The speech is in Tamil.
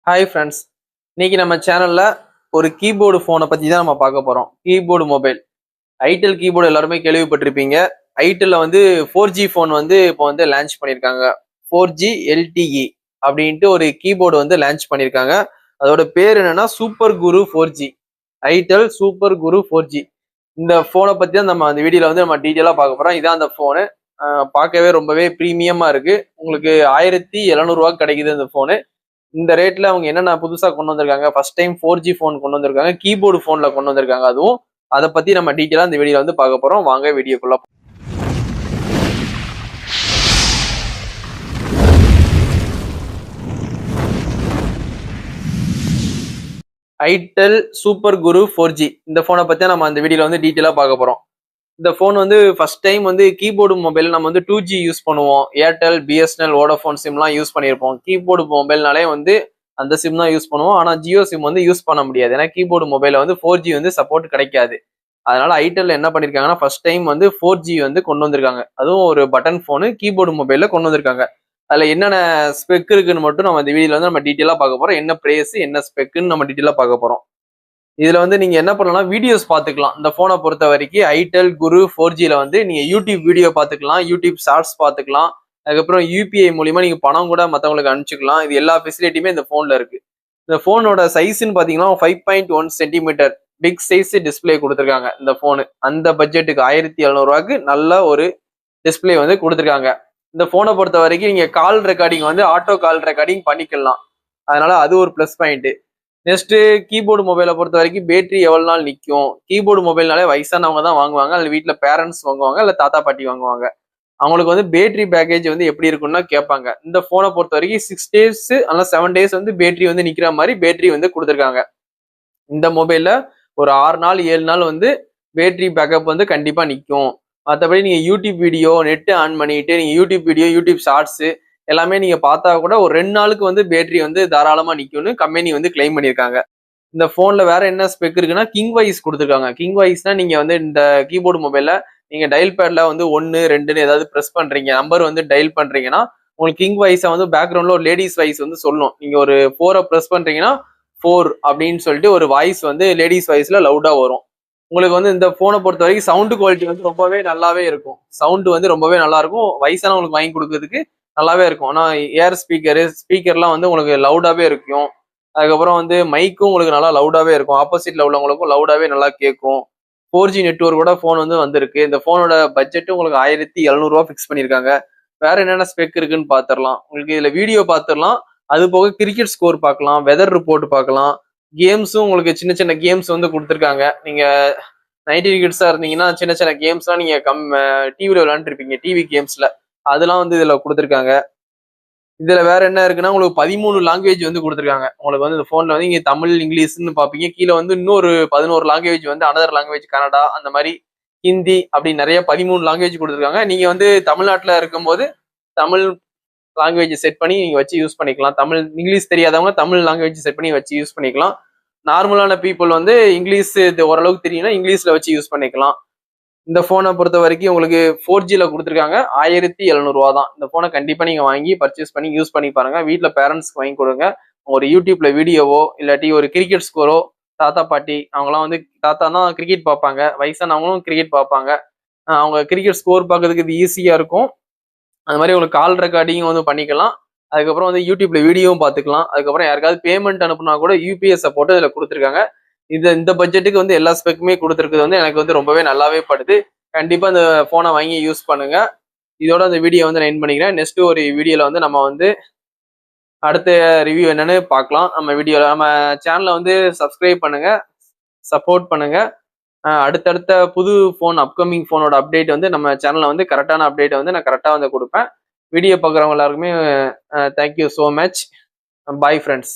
ஹாய் ஃப்ரெண்ட்ஸ், இன்னைக்கு நம்ம சேனல்ல ஒரு கீபோர்டு ஃபோனை பத்தி தான் நம்ம பார்க்க போறோம். கீபோர்டு மொபைல் ஐடெல் கீபோர்டு எல்லாருமே கேள்விப்பட்டிருப்பீங்க. ஐடெல்ல வந்து 4G ஃபோன் வந்து இப்போ வந்து லான்ச் பண்ணியிருக்காங்க. 4G LTE அப்படின்ட்டு ஒரு கீபோர்டு வந்து லான்ச் பண்ணியிருக்காங்க. அதோட பேர் என்னன்னா சூப்பர் குரு 4G. ஐடெல் சூப்பர் குரு 4G. இந்த ஃபோனை பத்தி தான் நம்ம அந்த வீடியோல வந்து நம்ம டீட்டெயிலா பார்க்க போறோம். இதான் அந்த ஃபோனு. பார்க்கவே ரொம்பவே ப்ரீமியமா இருக்கு. உங்களுக்கு 1700 கிடைக்குது இந்த ஃபோனு. இந்த ரேட்ல அவங்க என்னென்ன புதுசா கொண்டு வந்திருக்காங்க, ஃபர்ஸ்ட் டைம் 4G ஃபோன் கொண்டு வந்திருக்காங்க, கீபோர்டு ஃபோன்ல கொண்டு வந்திருக்காங்க. அதுவும் அதை பத்தி நம்ம டீட்டெயிலா இந்த வீடியோல வந்து பார்க்க போறோம். வாங்க வீடியோக்குள்ள. ஐடெல் சூப்பர் குரு 4G இந்த போனை பத்தி நம்ம அந்த வீடியோல வந்து டீட்டெயிலா பார்க்க போறோம். இந்த போன் வந்து ஃபர்ஸ்ட் டைம் வந்து கீபோர்டு மொபைல் நம்ம வந்து 2G யூஸ் பண்ணுவோம். ஏர்டெல், பிஎஸ்என்எல், வோடஃபோன் சிம்லாம் யூஸ் பண்ணியிருப்போம். கீபோர்டு மொபைல்னாலே வந்து அந்த சிம் தான் யூஸ் பண்ணுவோம். ஆனா ஜியோ சிம் வந்து யூஸ் பண்ண முடியாது. ஏன்னா கீபோர்டு மொபைல வந்து 4G வந்து சப்போர்ட் கிடைக்காது. அதனால ஐடெல் என்ன பண்ணிருக்காங்கன்னா ஃபர்ஸ்ட் டைம் வந்து 4G வந்து கொண்டு வந்திருக்காங்க. அதுவும் ஒரு பட்டன் போனு கீபோர்டு மொபைல்ல கொண்டு வந்திருக்காங்க. அதுல என்னென்ன ஸ்பெக் இருக்குன்னு மட்டும் நம்ம இந்த வீடியோல வந்து நம்ம டீட்டெயிலா பார்க்க போறோம். என்ன பிரைஸ், என்ன ஸ்பெக்குன்னு நம்ம டீட்டெயிலா பார்க்க போறோம். இதுல வந்து நீங்க என்ன பண்ணலாம், வீடியோஸ் பார்த்துக்கலாம். இந்த போனை பொறுத்த வரைக்கும் ஐடெல் குரு 4Gல வந்து நீங்க யூடியூப் வீடியோ பார்த்துக்கலாம், யூடியூப் ஷார்ட்ஸ் பார்த்துக்கலாம். அதுக்கப்புறம் யூபிஐ மூலியமா நீங்க பணம் கூட மற்றவங்களுக்கு அனுப்பிச்சுக்கலாம். இது எல்லா ஃபெசிலிட்டியுமே இந்த போன்ல இருக்கு. இந்த போனோட சைஸ்ன்னு பாத்தீங்கன்னா 5.1 சென்டிமீட்டர் பிக் சைஸ் டிஸ்பிளே கொடுத்துருக்காங்க. இந்த போனு அந்த பட்ஜெட்டுக்கு 1700 நல்ல ஒரு டிஸ்பிளே வந்து கொடுத்துருக்காங்க. இந்த போனை பொறுத்த வரைக்கும் நீங்க கால் ரெக்கார்டிங் வந்து ஆட்டோ கால் ரெக்கார்டிங் பண்ணிக்கலாம். அதனால அது ஒரு பிளஸ் பாயிண்ட். நெக்ஸ்ட் கீபோர்டு மொபைலை பொறுத்த வரைக்கும் பேட்டரி எவ்வளவு நாள் நிற்கும். கீபோர்டு மொபைல்னாலே வயசானவங்க தான் வாங்குவாங்க, அல்ல வீட்டுல பேரண்ட்ஸ் வாங்குவாங்க, இல்ல தாத்தா பாட்டி வாங்குவாங்க. அவங்களுக்கு வந்து பேட்டரி பேக்கேஜ் வந்து எப்படி இருக்கும்னா கேட்பாங்க. இந்த போனை பொறுத்த வரைக்கும் 6 days அல்ல 7 days வந்து பேட்டரி வந்து நிக்கிற மாதிரி பேட்டரி வந்து கொடுத்துருக்காங்க. இந்த மொபைல்ல ஒரு 6 நாள் 7 நாள் வந்து பேட்டரி பேக்கப் வந்து கண்டிப்பா நிற்கும். மற்றபடி நீங்க யூடியூப் வீடியோ நெட் ஆன் பண்ணிட்டு நீங்க யூடியூப் வீடியோ, யூடியூப் ஷார்ட்ஸ் எல்லாமே நீங்க பார்த்தா கூட ஒரு 2 நாளுக்கு வந்து பேட்டரி வந்து தாராளமா நிக்கும்னு கம்பெனி வந்து கிளைம் பண்ணியிருக்காங்க. இந்த போன்ல வேற என்ன ஸ்பெக் இருக்குன்னா கிங் வாய்ஸ் கொடுத்துருக்காங்க. கிங் வாய்ஸ்னா நீங்க வந்து இந்த கீபோர்டு மொபைல்ல நீங்க டயல் பேட்ல வந்து 1 2ன்னு ஏதாவது பிரஸ் பண்றீங்க, நம்பர் வந்து டயல் பண்றீங்கன்னா உங்களுக்கு கிங் வாய்ஸை வந்து பேக்ரவுண்ட்ல ஒரு லேடிஸ் வாய்ஸ் வந்து சொல்லணும். நீங்க ஒரு 4 பிரஸ் பண்றீங்கன்னா 4 அப்படின்னு சொல்லிட்டு ஒரு வாய்ஸ் வந்து லேடிஸ் வாய்ஸ்ல லவுடா வரும். உங்களுக்கு வந்து இந்த போனை பொறுத்த வரைக்கும் சவுண்ட் குவாலிட்டி வந்து ரொம்பவே நல்லாவே இருக்கும். சவுண்ட் வந்து ரொம்பவே நல்லா இருக்கும். வயசானவங்களுக்கு வாங்கி கொடுக்கறதுக்கு நல்லாவே இருக்கும். ஆனா ஏர் ஸ்பீக்கர்லாம் வந்து உங்களுக்கு லவுடாவே இருக்கும். அதுக்கப்புறம் வந்து மைக்கும் உங்களுக்கு நல்லா லவுடாவே இருக்கும். ஆப்போசிட்ல உள்ளவங்களுக்கும் லவுடாவே நல்லா கேட்கும். 4G நெட்ஒர்க்கோட போன் வந்து வந்திருக்கு. இந்த போனோட பட்ஜெட் உங்களுக்கு 1700 ஃபிக்ஸ் பண்ணியிருக்காங்க. வேற என்னென்ன ஸ்பெக் இருக்குன்னு பாத்திரலாம். உங்களுக்கு இதுல வீடியோ பாத்திரலாம். அது போக கிரிக்கெட் ஸ்கோர் பார்க்கலாம், வெதர் ரிப்போர்ட் பார்க்கலாம். கேம்ஸும் உங்களுக்கு சின்ன சின்ன கேம்ஸ் வந்து கொடுத்துருக்காங்க. நீங்க 90 கிட்ஸா இருந்தீங்கன்னா சின்ன சின்ன கேம்ஸ்லாம் நீங்க டிவில விளையாண்டுருப்பீங்க, டிவி கேம்ஸ்ல அதெல்லாம் வந்து இதுல கொடுத்துருக்காங்க. இதுல வேற என்ன இருக்குன்னா உங்களுக்கு 13 லாங்குவேஜ் வந்து கொடுத்துருக்காங்க. உங்களுக்கு வந்து இந்த போன்ல வந்து நீங்க தமிழ், இங்கிலீஷ்னு பாப்பீங்க. கீழே வந்து இன்னொரு 11 லாங்குவேஜ் வந்து அனதர் லாங்குவேஜ், கன்னடா, அந்த மாதிரி ஹிந்தி அப்படி நிறைய 13 லாங்குவேஜ் கொடுத்துருக்காங்க. நீங்க வந்து தமிழ்நாட்டுல இருக்கும்போது தமிழ் லாங்குவேஜ் செட் பண்ணி நீங்க வச்சு யூஸ் பண்ணிக்கலாம். தமிழ் இங்கிலீஷ் தெரியாதவங்க தமிழ் லாங்குவேஜ் செட் பண்ணி வச்சு யூஸ் பண்ணிக்கலாம். நார்மலான பீப்புள் வந்து இங்கிலீஷ் இது ஓரளவுக்கு தெரியும்னா இங்கிலீஷ்ல வச்சு யூஸ் பண்ணிக்கலாம். இந்த போனை பொறுத்த வரைக்கும் உங்களுக்கு 4Gல கொடுத்துருக்காங்க. 1700 தான். இந்த போனை கண்டிப்பா நீங்க வாங்கி பர்ச்சேஸ் பண்ணி யூஸ் பண்ணி பாருங்க. வீட்டுல பேரண்ட்ஸ்க்கு வாங்கி கொடுங்க. ஒரு யூடியூப்ல வீடியோவோ இல்லாட்டி ஒரு கிரிக்கெட் ஸ்கோரோ, தாத்தா பாட்டி அவங்கலாம் வந்து தாத்தா தான் கிரிக்கெட் பார்ப்பாங்க, வயசானவங்களும் கிரிக்கெட் பார்ப்பாங்க. அவங்க கிரிக்கெட் ஸ்கோர் பார்க்கறதுக்கு இது ஈஸியா இருக்கும். அது மாதிரி உங்களுக்கு கால் ரெக்கார்டிங் வந்து பண்ணிக்கலாம். அதுக்கப்புறம் வந்து யூடியூப்ல வீடியோவும் பார்த்துக்கலாம். அதுக்கப்புறம் யாருக்காவது பேமெண்ட் அனுப்புனா கூட யூபிஎஸ் சப்போர்ட் இதுல கொடுத்துருக்காங்க. இந்த பட்ஜெட்டுக்கு வந்து எல்லா ஸ்பெக்குமே கொடுத்துருக்குது வந்து எனக்கு வந்து ரொம்பவே நல்லாவே படுது. கண்டிப்பா இந்த போனை வாங்கி யூஸ் பண்ணுங்க. இதோட அந்த வீடியோ வந்து நான் எண்ட் பண்ணிக்கிறேன். நெக்ஸ்ட் ஒரு வீடியோல வந்து நம்ம வந்து அடுத்த ரிவ்யூ என்னன்னு பார்க்கலாம். நம்ம சேனலை வந்து சப்ஸ்கிரைப் பண்ணுங்க, சப்போர்ட் பண்ணுங்க. அடுத்தடுத்த புது ஃபோன், அப்கமிங் ஃபோனோட அப்டேட் வந்து நம்ம சேனல்ல வந்து கரெக்டான அப்டேட்டை வந்து நான் கரெக்டாக வந்து கொடுப்பேன். வீடியோ பார்க்குறவங்க எல்லாருக்குமே thank you so much. Bye friends.